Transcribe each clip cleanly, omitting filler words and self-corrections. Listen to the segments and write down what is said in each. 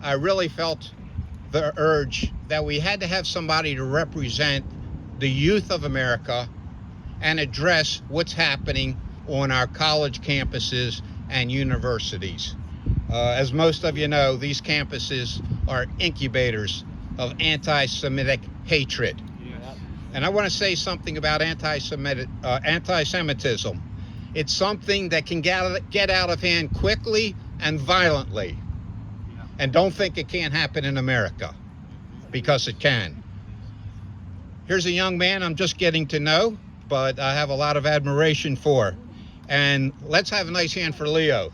I really felt the urge that we had to have somebody to represent the youth of America and address what's happening on our college campuses and universities. As most of you know, these campuses are incubators of anti-Semitic hatred. Yes. And I want to say something about anti-Semitism. It's something that can get out of hand quickly and violently. And don't think it can't happen in America, because it can. Here's a young man I'm just getting to know, but I have a lot of admiration for. And let's have a nice hand for Leo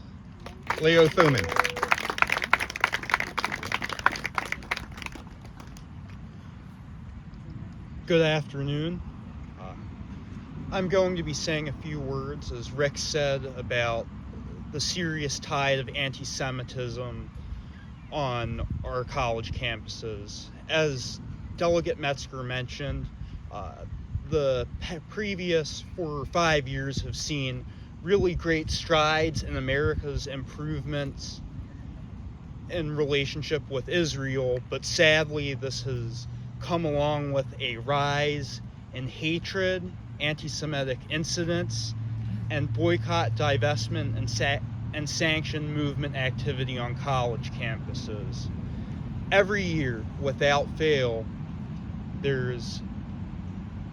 Thurman. Good afternoon. I'm going to be saying a few words, as Rick said, about the serious tide of anti-Semitism on our college campuses. As Delegate Metzger mentioned, the previous 4 or 5 years have seen really great strides in America's improvements in relationship with Israel, but sadly this has come along with a rise in hatred, anti-Semitic incidents, and boycott, divestment, and sanction movement activity on college campuses. Every year, without fail, there's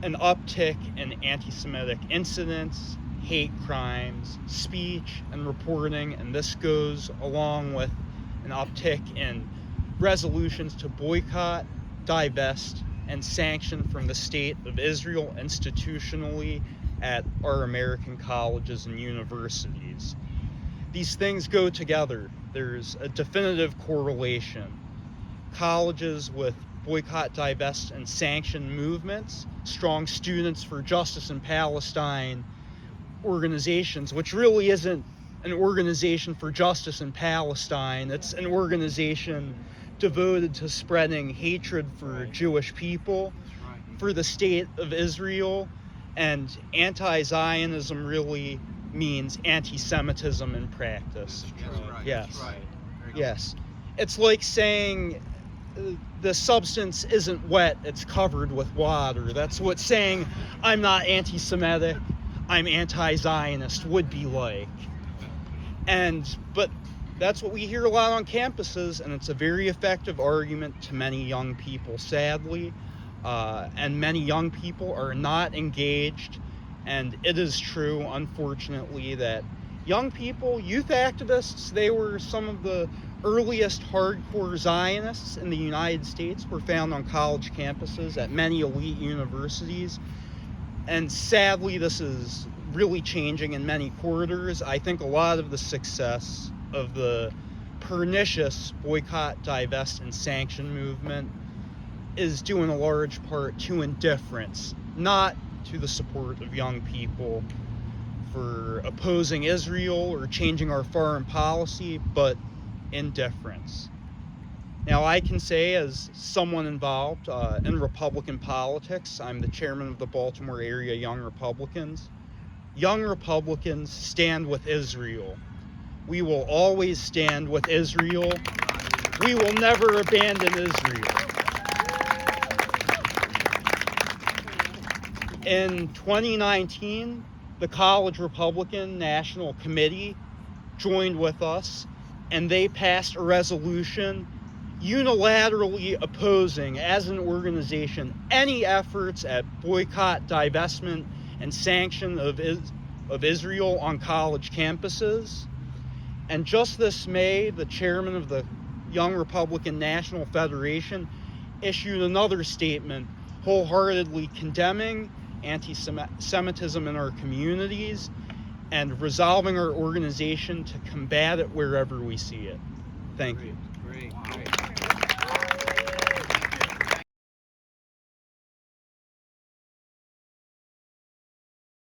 an uptick in anti-Semitic incidents, hate crimes, speech, and reporting, and this goes along with an uptick in resolutions to boycott, divest, and sanction from the state of Israel institutionally at our American colleges and universities. These things go together. There's a definitive correlation. Colleges with boycott, divest, and sanction movements, strong Students for Justice in Palestine organizations, which really isn't an organization for justice in Palestine. It's an organization devoted to spreading hatred for Jewish people, for the state of Israel, and anti-Zionism really means anti-Semitism in practice. Yes. Yes. It's like saying the substance isn't wet, it's covered with water. That's what saying I'm not anti-Semitic, I'm anti-Zionist would be like. But that's what we hear a lot on campuses, and it's a very effective argument to many young people, sadly. And many young people are not engaged, and it is true, unfortunately, that young people, youth activists, they were some of the earliest hardcore Zionists in the United States, were found on college campuses at many elite universities. And sadly, this is really changing in many quarters. I think a lot of the success of the pernicious boycott, divest, and sanction movement is due in a large part to indifference, not to the support of young people for opposing Israel or changing our foreign policy, but indifference. Now, I can say, as someone involved in Republican politics, I'm the chairman of the Baltimore area Young Republicans. Young Republicans stand with Israel. We will always stand with Israel. We will never abandon Israel. In 2019, the College Republican National Committee joined with us, and they passed a resolution unilaterally opposing, as an organization, any efforts at boycott, divestment, and sanction of Israel on college campuses. And just this May, the chairman of the Young Republican National Federation issued another statement wholeheartedly condemning anti-Semitism in our communities and resolving our organization to combat it wherever we see it. Thank you. Great.